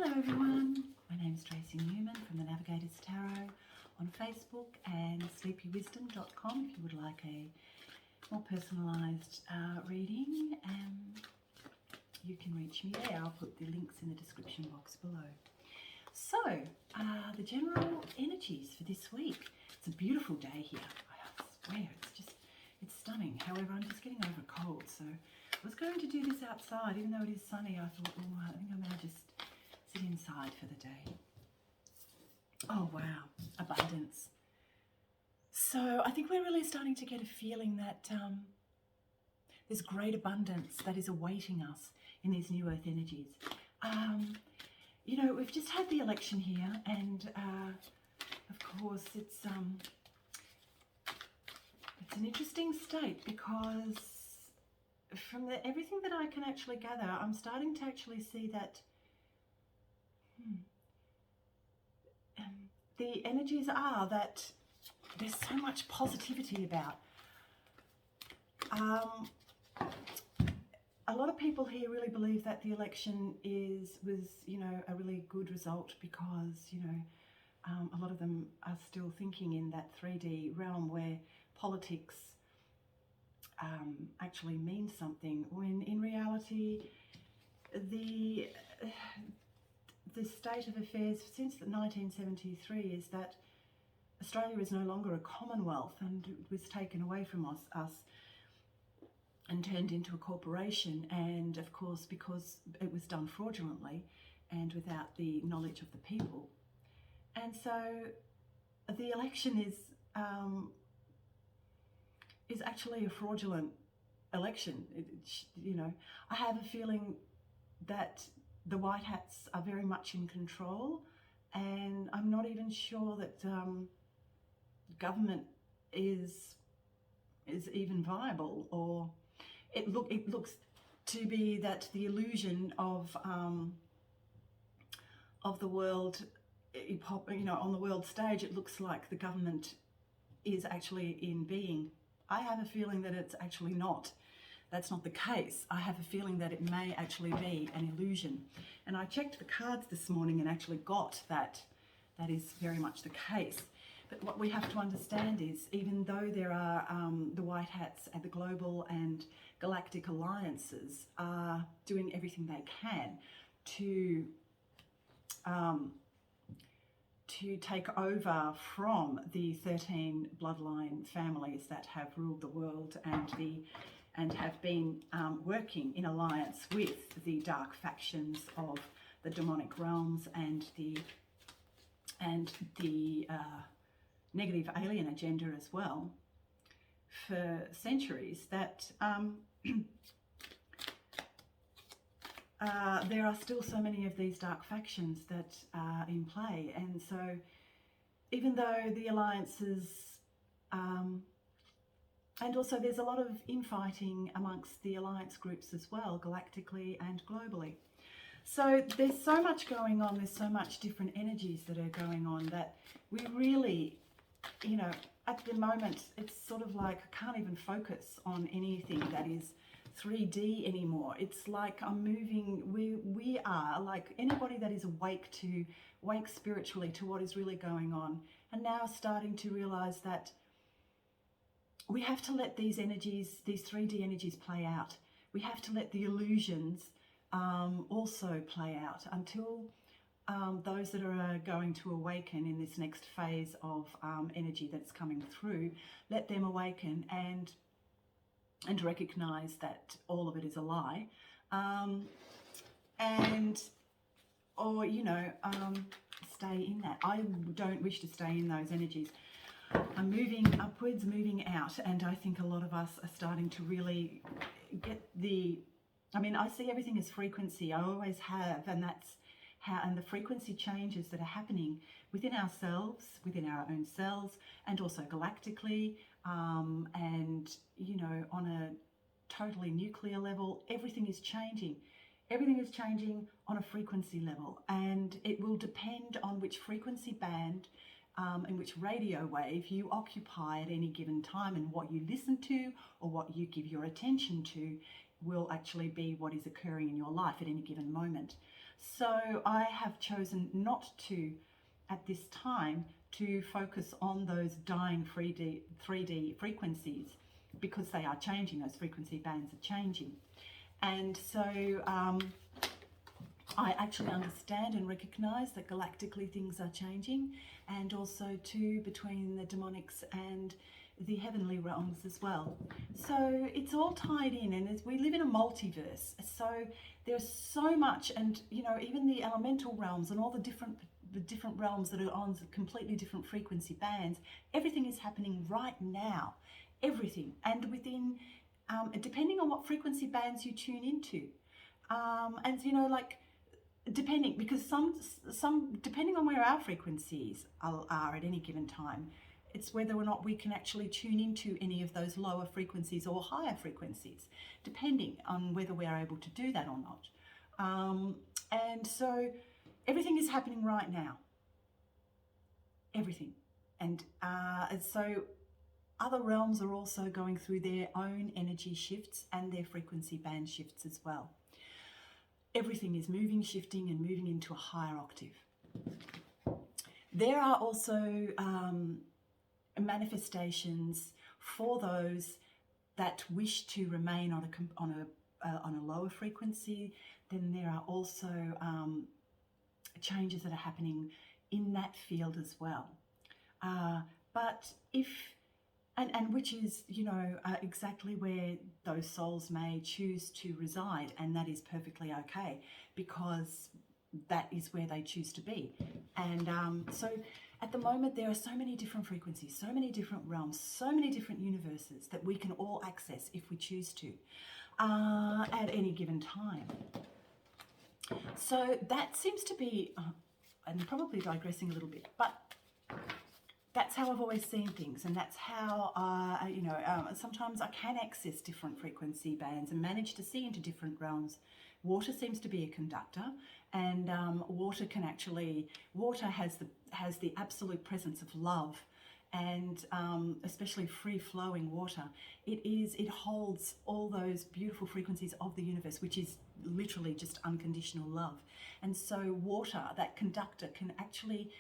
Hello everyone, my name is Tracy Newman from the Navigators Tarot on Facebook and sleepywisdom.com if you would like a more personalised reading. You can reach me there. I'll put the links in the description box below. So, the general energies for this week. It's a beautiful day here. I swear, it's stunning. However, I'm just getting over a cold, so I was going to do this outside, even though it is sunny. I thought, oh, I think I'm going to just sit inside for the day. Oh, wow. Abundance. So I think we're really starting to get a feeling that there's great abundance that is awaiting us in these new earth energies. You know, we've just had the election here, and of course it's an interesting state because from everything that I can actually gather, I'm starting to actually see that the energies are that there's so much positivity about. A lot of people here really believe that the election was a really good result because, a lot of them are still thinking in that 3D realm where politics actually means something, when in reality the state of affairs since 1973 is that Australia is no longer a commonwealth and it was taken away from us and turned into a corporation, and of course because it was done fraudulently and without the knowledge of the people. And so the election is actually a fraudulent election. I have a feeling that the White Hats are very much in control, and I'm not even sure that government is even viable, or it looks to be that the illusion of the world, on the world stage, it looks like the government is actually in being. I have a feeling that it's actually not. That's not the case. I have a feeling that it may actually be an illusion. And I checked the cards this morning and actually got that is very much the case. But what we have to understand is, even though there are the White Hats and the global and galactic alliances are doing everything they can to take over from the 13 bloodline families that have ruled the world and have been working in alliance with the dark factions of the demonic realms and the negative alien agenda as well for centuries, that there are still so many of these dark factions that are in play. And so even though the alliances and also there's a lot of infighting amongst the alliance groups as well, galactically and globally. So there's so much going on, there's so much different energies that are going on that we really, at the moment, it's sort of like I can't even focus on anything that is 3D anymore. It's like I'm moving, we are like anybody that is awake spiritually to what is really going on, and now starting to realize that we have to let these energies, these 3D energies, play out. We have to let the illusions also play out until those that are going to awaken in this next phase of energy that's coming through, let them awaken and recognize that all of it is a lie, stay in that. I don't wish to stay in those energies. I'm moving upwards, moving out, and I think a lot of us are starting to really get I see everything as frequency. I always have, and that's and the frequency changes that are happening within ourselves, within our own cells, and also galactically, and on a totally nuclear level, everything is changing. Everything is changing on a frequency level, and it will depend on which frequency band and which radio wave you occupy at any given time, and what you listen to or what you give your attention to will actually be what is occurring in your life at any given moment. So I have chosen not to, at this time, to focus on those dying 3D frequencies, because they are changing, those frequency bands are changing. And so I actually understand and recognize that galactically things are changing, and also too between the demonics and the heavenly realms as well. So it's all tied in, and as we live in a multiverse, so there's so much, and you know, even the elemental realms and all the different realms that are on completely different frequency bands, everything is happening right now, everything, and within depending on what frequency bands you tune into, and you know, like depending, because some depending on where our frequencies are at any given time, it's whether or not we can actually tune into any of those lower frequencies or higher frequencies, depending on whether we are able to do that or not. And so everything is happening right now, everything. And so other realms are also going through their own energy shifts and their frequency band shifts as well. Everything is moving, shifting, and moving into a higher octave. There are also manifestations for those that wish to remain on a lower frequency. Then there are also changes that are happening in that field as well. But if and which is, you know, exactly where those souls may choose to reside, and that is perfectly okay, because that is where they choose to be. And so at the moment there are so many different frequencies, so many different realms, so many different universes that we can all access if we choose to at any given time. So that seems to be, and probably digressing a little bit, but that's how I've always seen things, and that's how, you know, sometimes I can access different frequency bands and manage to see into different realms. Water seems to be a conductor, and water has the absolute presence of love, and especially free-flowing water. It holds all those beautiful frequencies of the universe, which is literally just unconditional love. And so water, that conductor, can actually,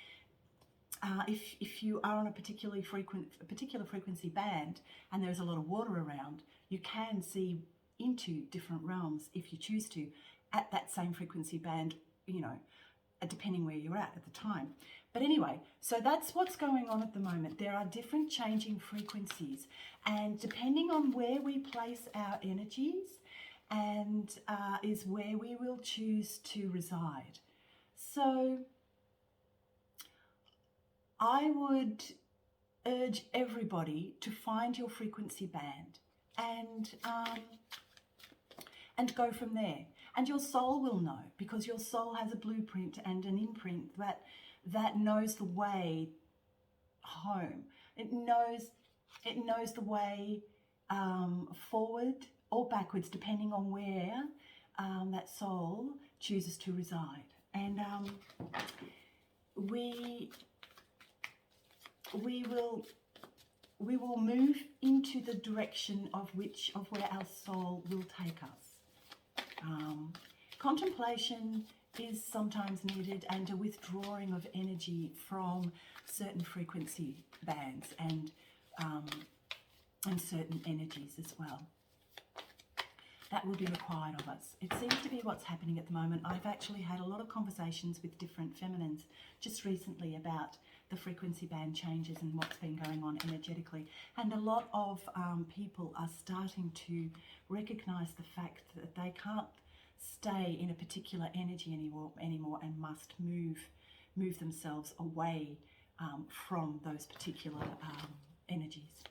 if you are on a particular frequency band and there's a lot of water around, you can see into different realms if you choose to at that same frequency band, you know, depending where you're at the time. But anyway, so that's what's going on at the moment. There are different changing frequencies, and depending on where we place our energies and is where we will choose to reside. So I would urge everybody to find your frequency band and go from there. And your soul will know, because your soul has a blueprint and an imprint that knows the way home. It knows the way forward or backwards, depending on where that soul chooses to reside. And we will move into the direction of where our soul will take us. Contemplation is sometimes needed, and a withdrawing of energy from certain frequency bands and certain energies as well. That will be required of us. It seems to be what's happening at the moment. I've actually had a lot of conversations with different feminines just recently about the frequency band changes and what's been going on energetically. And a lot of people are starting to recognize the fact that they can't stay in a particular energy anymore and must move themselves away from those particular energies.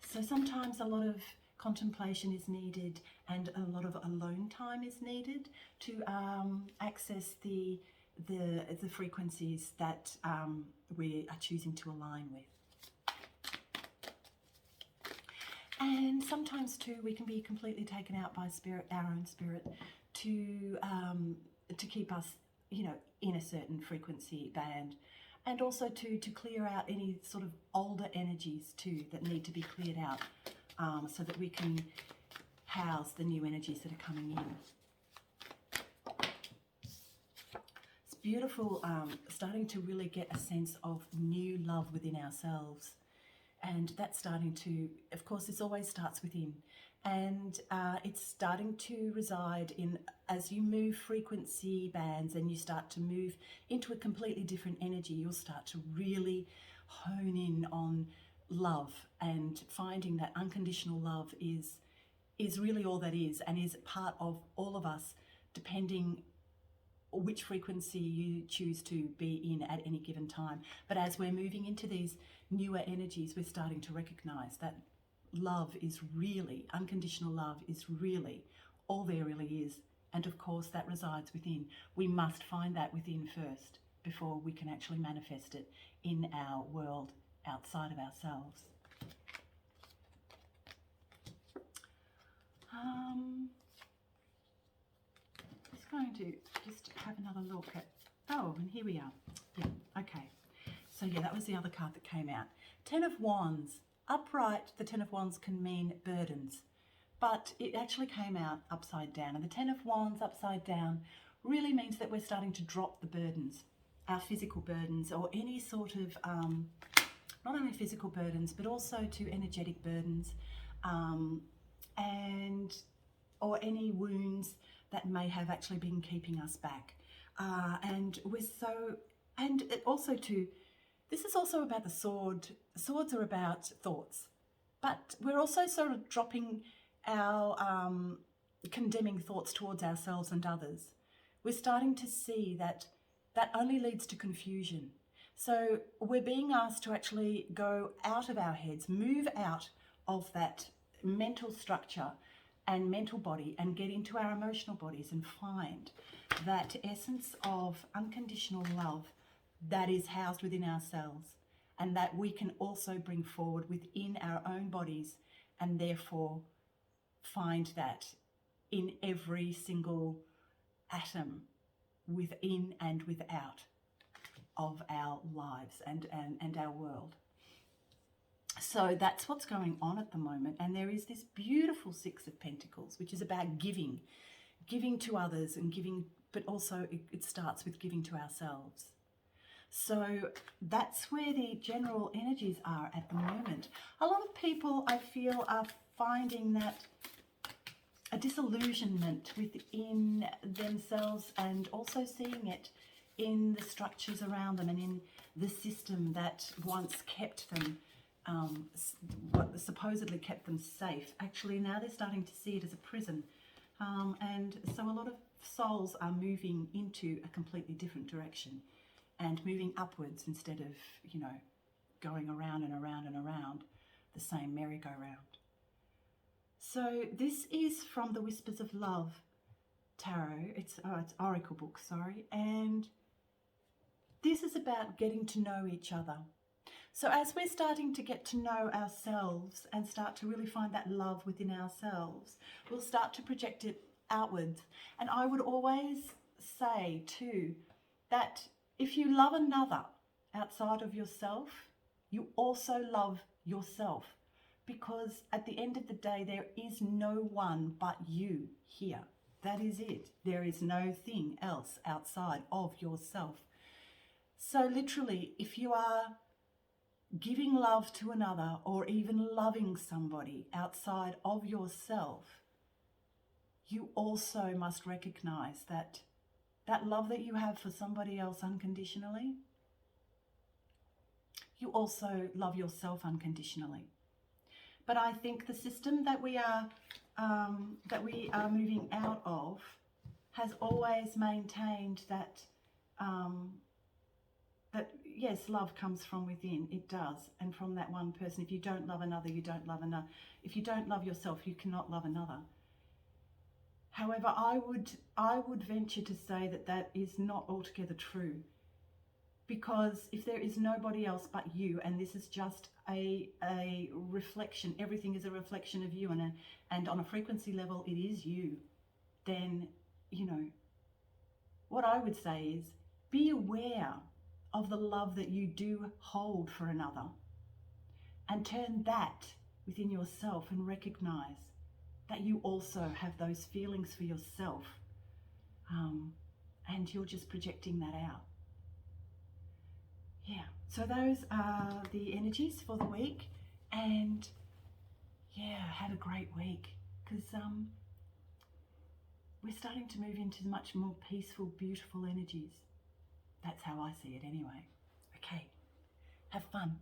So sometimes a lot of contemplation is needed, and a lot of alone time is needed to access the frequencies that we are choosing to align with. And sometimes too, we can be completely taken out by spirit, our own spirit, to keep us, you know, in a certain frequency band, and also to clear out any sort of older energies too that need to be cleared out, so that we can house the new energies that are coming in. beautiful, starting to really get a sense of new love within ourselves. And that's starting to, of course, this always starts within. And it's starting to reside in, as you move frequency bands and you start to move into a completely different energy, you'll start to really hone in on love and finding that unconditional love is really all that is, and is part of all of us, depending which frequency you choose to be in at any given time. But as we're moving into these newer energies, we're starting to recognize that love is really, unconditional love is really all there really is. And of course that resides within. We must find that within first before we can actually manifest it in our world outside of ourselves. Going to just have another look at, oh, and here we are. Yeah, okay. So yeah, that was the other card that came out. Ten of Wands. Upright, the Ten of Wands can mean burdens, but it actually came out upside down. And the Ten of Wands upside down really means that we're starting to drop the burdens, our physical burdens, or any sort of, not only physical burdens, but also to energetic burdens, or any wounds that may have actually been keeping us back. And it also too, this is also about the sword. Swords are about thoughts, but we're also sort of dropping our condemning thoughts towards ourselves and others. We're starting to see that that only leads to confusion. So we're being asked to actually go out of our heads, move out of that mental structure and mental body and get into our emotional bodies and find that essence of unconditional love that is housed within ourselves, and that we can also bring forward within our own bodies, and therefore find that in every single atom within and without of our lives and our world. So that's what's going on at the moment. And there is this beautiful Six of Pentacles, which is about giving to others and giving, but also it starts with giving to ourselves. So that's where the general energies are at the moment. A lot of people, I feel, are finding that a disillusionment within themselves, and also seeing it in the structures around them and in the system that once kept them, what supposedly kept them safe. Actually now they're starting to see it as a prison, and so a lot of souls are moving into a completely different direction and moving upwards instead of, you know, going around and around and around the same merry-go-round. So this is from the Whispers of Love Tarot. It's Oracle book, sorry, and this is about getting to know each other. So as we're starting to get to know ourselves and start to really find that love within ourselves, we'll start to project it outwards. And I would always say too, that if you love another outside of yourself, you also love yourself. Because at the end of the day, there is no one but you here. That is it. There is no thing else outside of yourself. So literally, if you are giving love to another, or even loving somebody outside of yourself, you also must recognize that that love that you have for somebody else unconditionally, you also love yourself unconditionally. But I think the system that we are moving out of has always maintained that that yes, love comes from within. It does, and from that one person. If you don't love another, you don't love another. If you don't love yourself, you cannot love another. However, I would venture to say that that is not altogether true, because if there is nobody else but you, and this is just a reflection, everything is a reflection of you, and on a frequency level it is you, then, you know, what I would say is be aware of the love that you do hold for another, and turn that within yourself and recognize that you also have those feelings for yourself, and you're just projecting that out. Yeah, so those are the energies for the week, and yeah, have a great week, because we're starting to move into much more peaceful, beautiful energies. That's how I see it anyway. Okay, have fun.